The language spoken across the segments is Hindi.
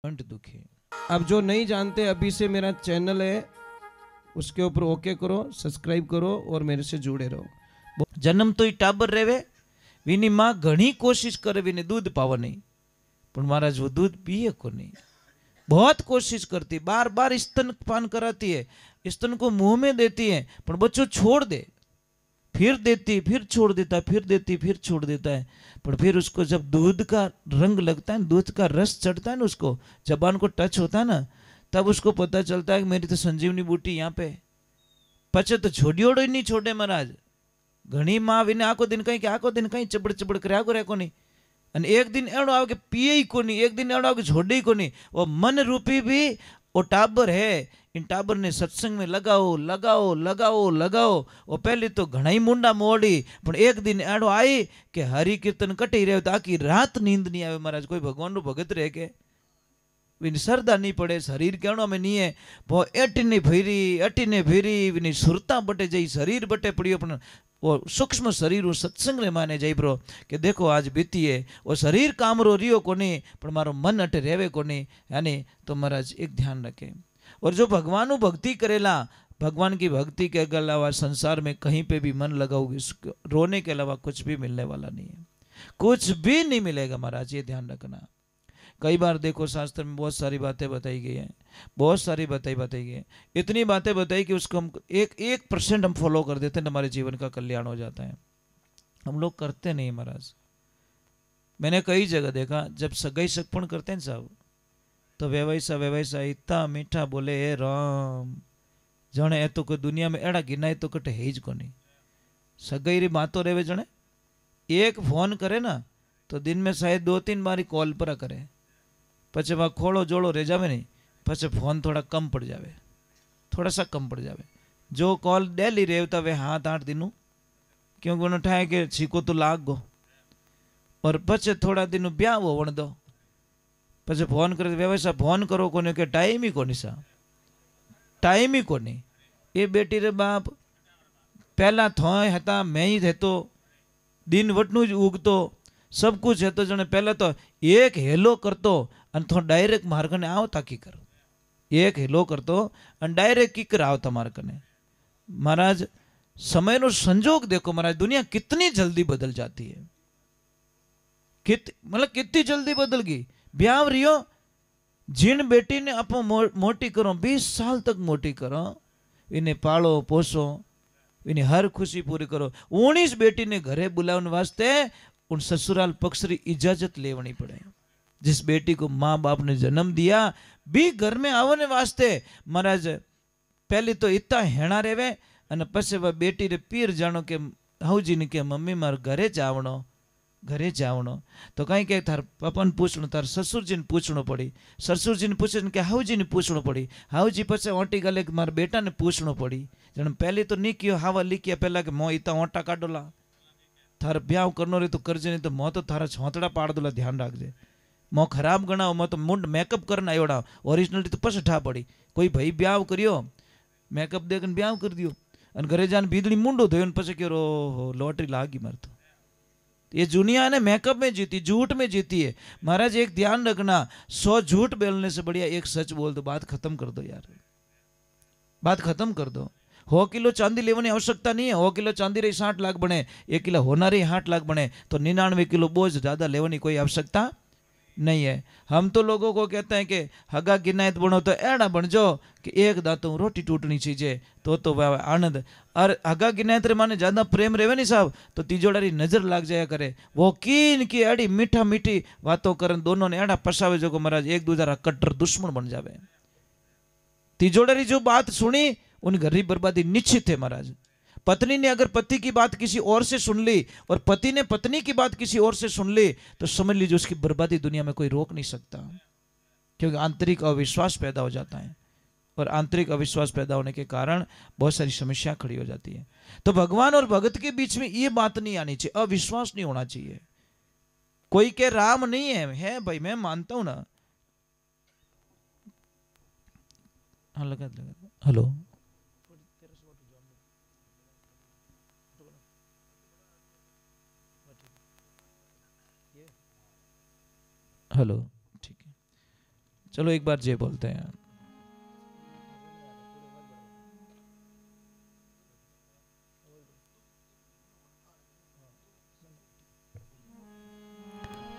कंठ दुखे। अब जो नहीं जानते, अभी से मेरा चैनल है, उसके ऊपर ओके करो, सब्सक्राइब करो और मेरे से जुड़े रहो। जन्म तो ही टाबर रेवे, विनी माँ घनी कोशिश करे विने दूध पावा नहीं, पर महाराज वो दूध पिए को नहीं। बहुत कोशिश करती, बार बार स्तनपान कराती है, स्तन को मुंह में देती है, पर बच्चों छोड़ दे, फिर देती, फिर छोड़ देता है, फिर देती, फिर छोड़ देता है। पर फिर उसको जब दूध का रंग लगता है, दूध का रस चढ़ता है ना, उसको जबान को टच होता है ना, तब उसको पता चलता है कि मेरी तो संजीवनी बूटी यहाँ पे। पचे तो छोड़ियोड़ ही नहीं छोड़े महाराज। घनी माँ विने आखो दिन कहीं चबड़ चबड़ कर्या करे कोनी, અને એક દિન એવડો આવે કે પીએ કોની, એક દિન એવડો આવે કે છોડે કોની। वो मन रूपी भी वो टाबर है, इन टाबर ने सत्संग में लगाओ लगाओ लगाओ लगाओ। वो पहले तो घना ही मुंडा मोड़ी, पर एक दिन एड़ो आई कि हरि कीर्तन कटी रहे तो आखी रात नींद नहीं आवे महाराज। कोई भगवान नु भगत रहे के विनी श्रद्धा नहीं पड़े, शरीर कहना में नहीं है, वो एटीने भीरी विनी सुरता बटे जाई, शरीर बटे पड़ियो, पण वो सूक्ष्म शरीर वो सत्संग ने माने जाई ब्रो कि देखो आज बीती है, वो शरीर कामरो रियो कोनी, पर मारो मन अटे रेवे कोनी। यानी तो महाराज एक ध्यान रखे। और जो भगवान भक्ति करेला, भगवान की भक्ति के अलावा संसार में कहीं पे भी मन लगाओगे, रोने के अलावा कुछ भी मिलने वाला नहीं है, कुछ भी नहीं मिलेगा महाराज, ये ध्यान रखना। कई बार देखो शास्त्र में बहुत सारी बातें बताई गई हैं, बहुत सारी बताई गई है, इतनी बातें बताई कि उसको हम 1% हम फॉलो कर देते हैं, हमारे जीवन का कल्याण हो जाता है। हम लोग करते नहीं महाराज। मैंने कई जगह देखा, जब सगाई सगपण करते हैं साहब, तो व्यवसा इतना मीठा बोले, हे राम जने ए तो कोई दुनिया में एड़ा गिना तो कटे है ज को नहीं। सगाई री बातों रेवे, जने एक फोन करे ना तो दिन में शायद 2-3 बारी कॉल पर करे, पचे वहाँ खोड़ो जोड़ो रह जावे नहीं, पचे फोन थोड़ा कम पड़ जावे, थोड़ा सा कम पड़ जावे। जो कॉल डेली रेवता वे 7-8 दिनों, क्योंकि उन्हें ठाए के छीको तो लाग गो, और पचे थोड़ा दिनों ब्याह वो वण दो, पचे फोन करे व्यवसाय फोन करो कोने के टाइम ही कोनी सा, टाइम ही कोनी। ये बेटी रे बाप पहला थोय हता, मैं ही थे तो दिन वटनु ज उगतो, सब कुछ है तो जने पहले तो एक हेलो करतो अन थो डायरेक्ट मार कने आवता की कर, एक हेलो करतो अन डायरेक्ट की कर आवता मार कने। महाराज समय नो संजोग देखो महाराज, दुनिया कितनी जल्दी बदल जाती है, मतलब कितनी जल्दी बदल गई। ब्याह रियो, जिन बेटी ने आप मोटी करो, 20 साल तक मोटी करो, इन्हें पालो पोसो, इन्हें हर खुशी पूरी करो। 19 बेटी ने घरे बुलाने वास्ते उन ससुराल पक्ष की इजाजत लेवनी पड़े। जिस बेटी को माँ बाप ने जन्म दिया भी घर में आने वास्ते महाराज पहले तो इतना हेणा रेवे, अने पछे वह बेटी रे पीर जानो के हाउजी ने के मम्मी मार घरे जावणो, तो कहीं के थार पपन पूछणो, तार ससुरजी ने पूछणो पड़ी, ससुरजी ने पूछे के हाउजी ने पूछणो पड़ी, हाउजी पछे ओटी गले के मार बेटा ने पूछणो पड़ी। जण पहले तो नहीं कियो हावा लिखिया पहला के मो इता ओटा काढोला, थार ब्याह करनो रे तो करजे, नहीं तो मो तो थारा छोतड़ा पाड़ दोला, ध्यान रखजे। मो खराब गणाओ, मो तो मुंड मेकअप करना एवड़ा, ओरिजिनलिटी तो पछ ठा पड़ी। कोई भाई ब्याह करियो, मेकअप देकर ब्याह कर दियो, अने घरे जाने बीदड़ी मुंडो धोयो, पछे के रो लॉटरी लागी मार। तो ये दुनिया ने मेकअप में जीती, झूठ में जीती है महाराज। एक ध्यान रखना, 100 झूठ बोलने से बढ़िया एक सच बोल दो, बात खत्म कर दो यार, बात खत्म कर दो। 100 किलो चांदी लेने आवश्यकता नहीं है, 100 किलो चांदी रही 60 लाख बने, 1 किलो होना रही 60 लाख बने, तो 99 किलो बोझ ज्यादा लेने कोई आवश्यकता नहीं है। हम तो लोगों को कहते हैं कि हगा गिनायत बनो तो एड़ा बन जो कि एक दांतों रोटी टूटनी चाहिए तो आनंद। और हगा गिनायत रे माने ज्यादा प्रेम रहे नहीं साहब, तो तीजोड़ारी नजर लाग जाया करे, वो कीन की एड़ी मीठा मीठी बातों करन दोनों ने एड़ा पसावे जो को महाराज एक दूसरा कट्टर दुश्मन बन जावे। तीजोड़ारी जो बात सुनी उन घर की बर्बादी निश्चित है महाराज। पत्नी ने अगर पति की बात किसी और से सुन ली और पति ने पत्नी की बात किसी और से सुन ली, तो समझ लीजिए उसकी बर्बादी दुनिया में कोई रोक नहीं सकता, क्योंकि आंतरिक अविश्वास पैदा हो जाता है, और आंतरिक अविश्वास पैदा होने के कारण बहुत सारी समस्या खड़ी हो जाती है। तो भगवान और भगत के बीच में ये बात नहीं आनी चाहिए, अविश्वास नहीं होना चाहिए। कोई के राम नहीं है भाई, मैं मानता हूं ना। हेलो हेलो, ठीक है चलो एक बार जय बोलते हैं।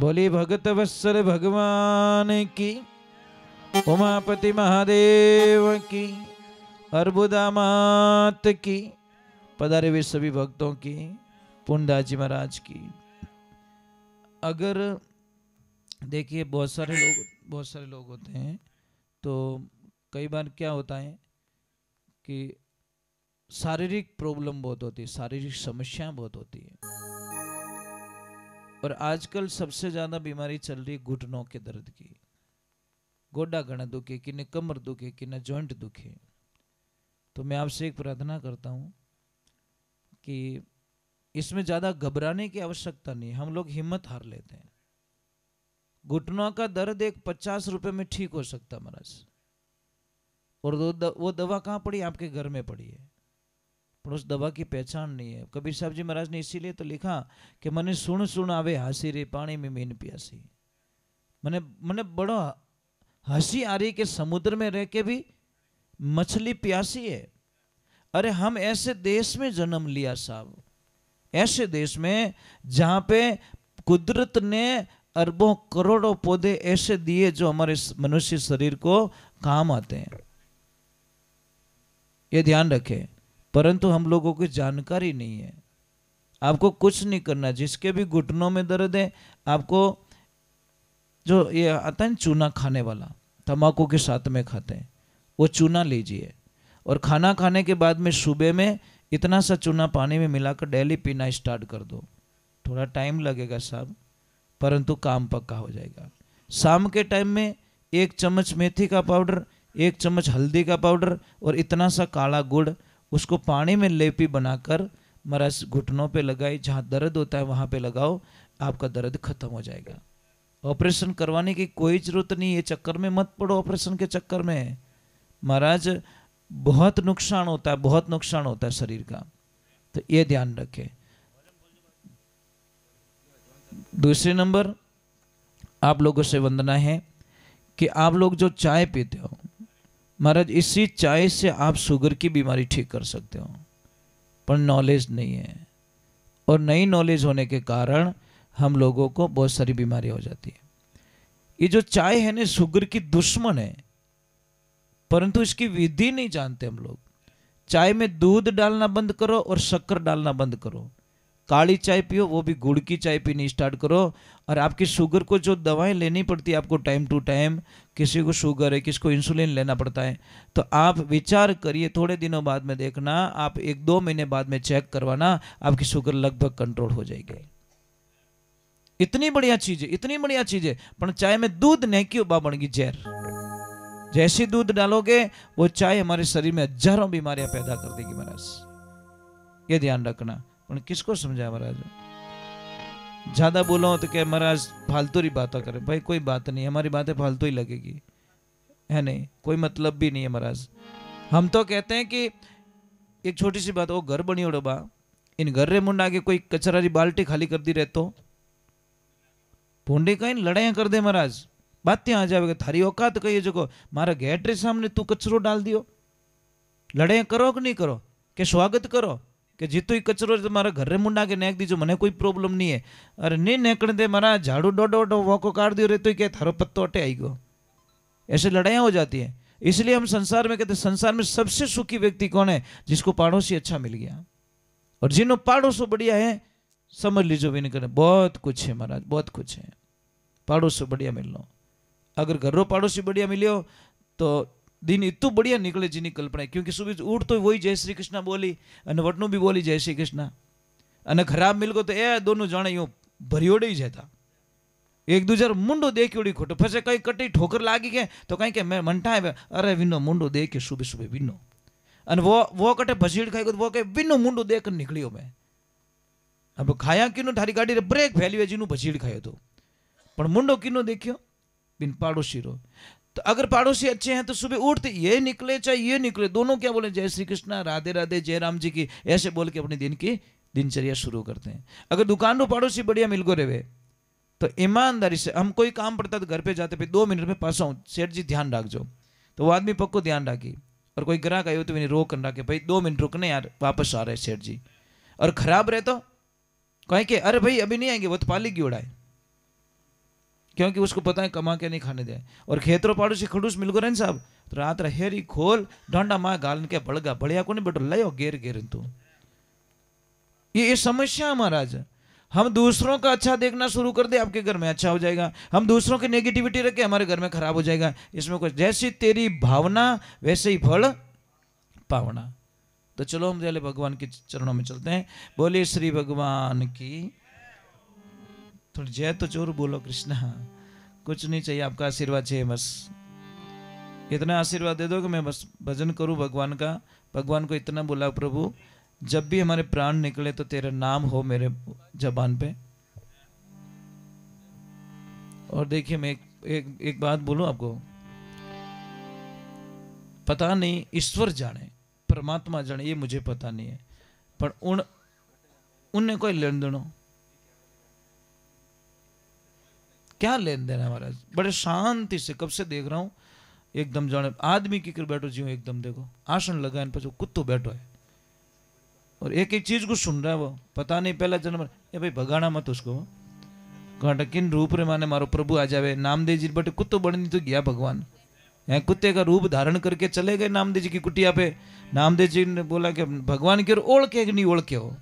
बोली भगत वत्सल भगवान की, उमापति महादेव की, अर्बुदा मात की, पधारे हुए सभी भक्तों की, पुंडदास जी महाराज की। अगर देखिए बहुत सारे लोग होते हैं, तो कई बार क्या होता है कि शारीरिक प्रॉब्लम बहुत होती है, शारीरिक समस्याएं बहुत होती है। और आजकल सबसे ज्यादा बीमारी चल रही है घुटनों के दर्द की। गोडा घना दुखे, किन्हें कमर दुखे, किन्हें जॉइंट दुखे। तो मैं आपसे एक प्रार्थना करता हूं कि इसमें ज्यादा घबराने की आवश्यकता नहीं। हम लोग हिम्मत हार लेते हैं। घुटनों का दर्द एक 50 रुपए में ठीक हो सकता है महाराज। और वो दवा कहाँ पड़ी? आपके घर में पड़ी है, पर उस दवा की पहचान नहीं है। कबीर साहब जी महाराज ने इसीलिए तो लिखा कि मने सुन सुन आवे हासी रे, पानी में मीन प्यासी। मने बड़ो हंसी आ रही कि समुद्र में रह के भी मछली प्यासी है। अरे हम ऐसे देश में जन्म लिया साहब, ऐसे देश में जहां पे कुदरत ने अरबों करोड़ों पौधे ऐसे दिए जो हमारे मनुष्य शरीर को काम आते हैं, ये ध्यान रखें। परंतु हम लोगों की जानकारी नहीं है। आपको कुछ नहीं करना। जिसके भी घुटनों में दर्द है, आपको जो ये आता है चूना खाने वाला, तंबाकू के साथ में खाते हैं, वो चूना लीजिए और खाना खाने के बाद में सुबह में इतना सा चूना पानी में मिलाकर डेली पीना स्टार्ट कर दो। थोड़ा टाइम लगेगा साहब, परंतु काम पक्का हो जाएगा। शाम के टाइम में 1 चम्मच मेथी का पाउडर, 1 चम्मच हल्दी का पाउडर और इतना सा काला गुड़, उसको पानी में लेपी बनाकर महाराज घुटनों पे लगाई। जहाँ दर्द होता है वहाँ पे लगाओ, आपका दर्द खत्म हो जाएगा। ऑपरेशन करवाने की कोई जरूरत नहीं। ये चक्कर में मत पड़ो, ऑपरेशन के चक्कर में महाराज बहुत नुकसान होता है, बहुत नुकसान होता है शरीर का। तो ये ध्यान रखें। दूसरे नंबर, आप लोगों से वंदना है कि आप लोग जो चाय पीते हो महाराज, इसी चाय से आप शुगर की बीमारी ठीक कर सकते हो, पर नॉलेज नहीं है। और नई नॉलेज होने के कारण हम लोगों को बहुत सारी बीमारी हो जाती है। ये जो चाय है ना, शुगर की दुश्मन है, परंतु इसकी विधि नहीं जानते हम लोग। चाय में दूध डालना बंद करो और शक्कर डालना बंद करो। काली चाय पियो, वो भी गुड़ की चाय पीनी स्टार्ट करो। और आपकी शुगर को जो दवाएं लेनी पड़ती है आपको टाइम टू टाइम, किसी को शुगर है, किसी को इंसुलिन लेना पड़ता है, तो आप विचार करिए। थोड़े दिनों बाद में देखना, आप 1-2 महीने बाद में चेक करवाना, आपकी शुगर लगभग कंट्रोल हो जाएगी। इतनी बढ़िया चीज है, इतनी बढ़िया चीज है। पर चाय में दूध नहीं क्यों बन गई जहर। जैसी दूध डालोगे वो चाय हमारे शरीर में हजारों बीमारियां पैदा कर देगी महाराज, ये ध्यान रखना। पर किसको समझाया महाराज? ज्यादा बोलो तो क्या महाराज फालतू ही बातें करें। भाई कोई बात नहीं, हमारी बातें फालतू ही लगेगी, है नहीं, कोई मतलब भी नहीं है महाराज। हम तो कहते हैं कि एक छोटी सी बात, वो घर बनी ओढ़ बा, इन घर रे मुंडा के कोई कचरा री बाल्टी खाली कर दी रहते हो, भूंडी कहीं लड़ाइयां कर दे महाराज। बातें आ जाएगा, थारी औकात कही जो मारा गेट रे सामने तू कचरो डाल दियो। लड़ाइयां करो कि नहीं करो, के स्वागत करो कि जीतो ही कचरो तुम्हारा घर रे मुंडा के नेक दीजो, मने कोई प्रॉब्लम नहीं है। अरे नहीं नेकड़ दे मारा, झाड़ू डोडो वोको काट दियो रे तो क्या थारो पत्तो अटे आई गो। ऐसे लड़ाइयां हो जाती है। इसलिए हम संसार में कहते, संसार में सबसे सुखी व्यक्ति कौन है? जिसको पड़ोसी अच्छा मिल गया। और जिन्हों पड़ोसो बढ़िया है, समझ लीजिए भी नहीं करने, बहुत कुछ है महाराज, बहुत कुछ है। पड़ोसो बढ़िया मिल लो, अगर घरों पड़ोसी बढ़िया मिलो तो दिन इतू बढ़िया निकले जिनी कल्पना। क्योंकि सुबह उठ तो वही जय श्री कृष्ण बोली અને વટનું भी बोली जय श्री कृष्ण, અને खराब मिल गो तो ए दोनों जाने यूं भरियोड़े ही जाता, एक दूसर मुंडो देखियोड़ी खोटो। फसे कहीं कटी ठोकर लागी के तो कहीं के मैं मंटा है, अरे विनो मुंडो देख के सुबह सुबह विनो, અને वो कटे भसीड़ खाई वो के विनो मुंडो देख कर निकलियो मैं। अब खाया किनो थारी गाड़ी रे ब्रेक फैली हुए जिनू भसीड़ खायो तो, पर मुंडो किनो देखियो बिन पड़ोसी रो। तो अगर पड़ोसी अच्छे हैं तो सुबह उठते ये निकले चाहे ये निकले, दोनों क्या बोले जय श्री कृष्णा, राधे राधे, जय राम जी की, ऐसे बोल के अपने दिन की दिनचर्या शुरू करते हैं। अगर दुकान रो पड़ोसी बढ़िया मिल गो रेवे तो ईमानदारी से हम कोई काम पड़ता तो घर पे जाते भाई 2 मिनट में पास आऊँ, सेठ जी ध्यान रखो, तो वो आदमी पक्को ध्यान रखी। और कोई ग्राहक आयो तो रोक कर रखे, भाई 2 मिनट रुकने यार, वापस आ रहे सेठ जी। और खराब रहे तो कहें कि अरे भाई अभी नहीं आएंगे, वो तो पाली की उड़ाए, क्योंकि उसको पता है कमा के नहीं खाने दे। और खेतरों पाड़ू से खड़ूस मिल गो साहब, तो रात हेरी खोल ढोंडा माँ गालन के बड़गा बढ़िया को नहीं बेटो लयो घेर घेर तू। ये समस्या महाराज, हम दूसरों का अच्छा देखना शुरू कर दे, आपके घर में अच्छा हो जाएगा। हम दूसरों की नेगेटिविटी रखे, हमारे घर में खराब हो जाएगा। इसमें कुछ, जैसी तेरी भावना वैसे ही फल पावना। तो चलो हम पहले भगवान के चरणों में चलते हैं। बोलिए श्री भगवान की। थोड़ी जय तो जोर बोलो कृष्णा। कुछ नहीं चाहिए, आपका आशीर्वाद चाहिए बस। इतना आशीर्वाद दे दो कि मैं बस भजन करूं भगवान का। भगवान को इतना बोला, प्रभु जब भी हमारे प्राण निकले तो तेरा नाम हो मेरे जबान पे। और देखिए मैं एक बात बोलूं आपको, पता नहीं ईश्वर जाने परमात्मा जाने, ये मुझे पता नहीं है, पर उनने कोई लेन देन, क्या लेन देन है महाराज। बड़े शांति से कब से देख रहा हूं, एकदम जाने आदमी की कर बैठो जी, एकदम देखो आसन लगाए पीछे कुत्तो बैठो है और एक एक चीज को सुन रहा है। वो पता नहीं पहला जन्म, ये भाई भगाना मत उसको। कहता किन रूप रे माने मारो प्रभु आ जावे। नामदेव जी बटे कुत्तो बनी तो गया भगवान, यहाँ कुत्ते का रूप धारण करके चले गए नामदेव जी की कुटिया पे। नामदेव जी ने बोला कि भगवान की ओर के नहीं ओढ़ के हो।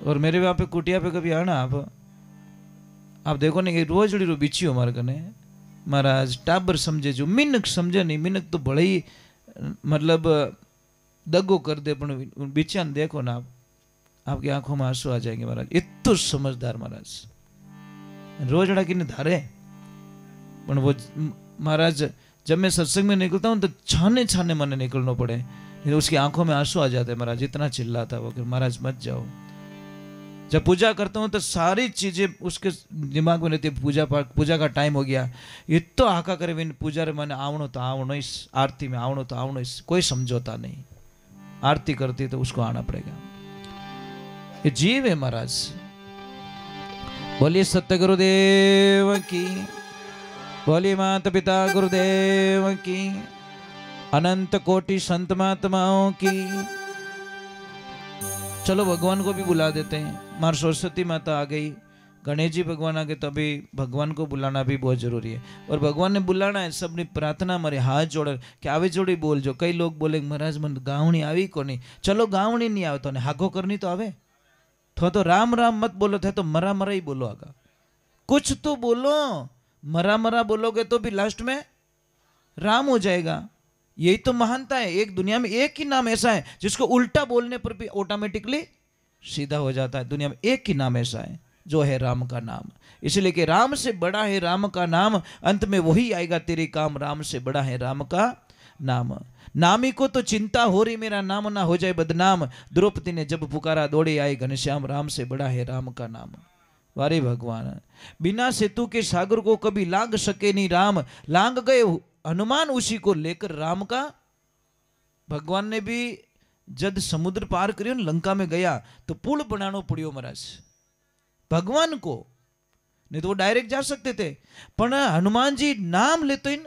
और मेरे वहां पे कुटिया पे कभी आना आप देखो ना, ये रोज रो बिछी हो हमारे कने महाराज। टाबर समझे जो, मिनक समझे नहीं। मिनक तो बड़े ही मतलब दगो कर दे, पर बिछिया देखो ना आप, आपकी आंखों में आंसू आ जाएंगे महाराज। इतना समझदार महाराज, रोजड़ा की धारे। पर वो महाराज जब मैं सत्संग में निकलता हूँ तो छाने छाने मन निकलना पड़े, उसकी आंखों में आंसू आ जाते हैं महाराज। इतना चिल्लाता वो कि महाराज मत जाओ। जब पूजा करता हूँ तो सारी चीजें उसके दिमाग में रहती है। पूजा का टाइम हो गया, इतो हाका करे विन पूजा रे मैंने आवणो तो आवणो, इस आरती में आवणो तो आवणो, इस कोई समझौता नहीं। आरती करती तो उसको आना पड़ेगा। ये जीव है महाराज। बोलिए सत्य गुरुदेव की, बोलिए माता पिता गुरुदेव की, अनंत कोटि संत महात्माओं की। चलो भगवान को भी बुला देते हैं। मां सरस्वती माता आ गई, गणेश जी भगवान आ गए, तो अभी भगवान को बुलाना भी बहुत जरूरी है। और भगवान ने बुलाना है, सबने प्रार्थना मारे हाथ जोड़ के आवे जोड़ी बोल जो। कई लोग बोले महाराज मन गावणी आई को नहीं, चलो गावणी नहीं आवे तो ने हागो करनी तो आवे। तो राम राम मत बोलो थे, तो मरा मरा ही बोलो। आगा कुछ तो बोलो, मरा मरा बोलोगे तो भी लास्ट में राम हो जाएगा। यही तो महानता है। एक दुनिया में एक ही नाम ऐसा है जिसको उल्टा बोलने पर भी ऑटोमेटिकली सीधा हो जाता है। दुनिया में एक ही नाम ऐसा है जो है राम का नाम। इसलिए कि राम से बड़ा है राम का नाम, अंत में वही आएगा तेरे काम। राम से बड़ा है राम का नाम। नामी को तो चिंता हो रही मेरा नाम ना हो जाए बदनाम। द्रौपदी ने जब पुकारा दौड़े आए घनश्याम। राम से बड़ा है राम का नाम। वारे भगवान, बिना सेतु के सागर को कभी लांग सके नहीं राम। लांग गए हनुमान उसी को लेकर राम का। भगवान ने भी जब समुद्र पार करियो, लंका में गया तो पुल बनाना पड़ियो महाराज भगवान को, नहीं तो वो डायरेक्ट जा सकते थे। पर हनुमान जी नाम लेते इन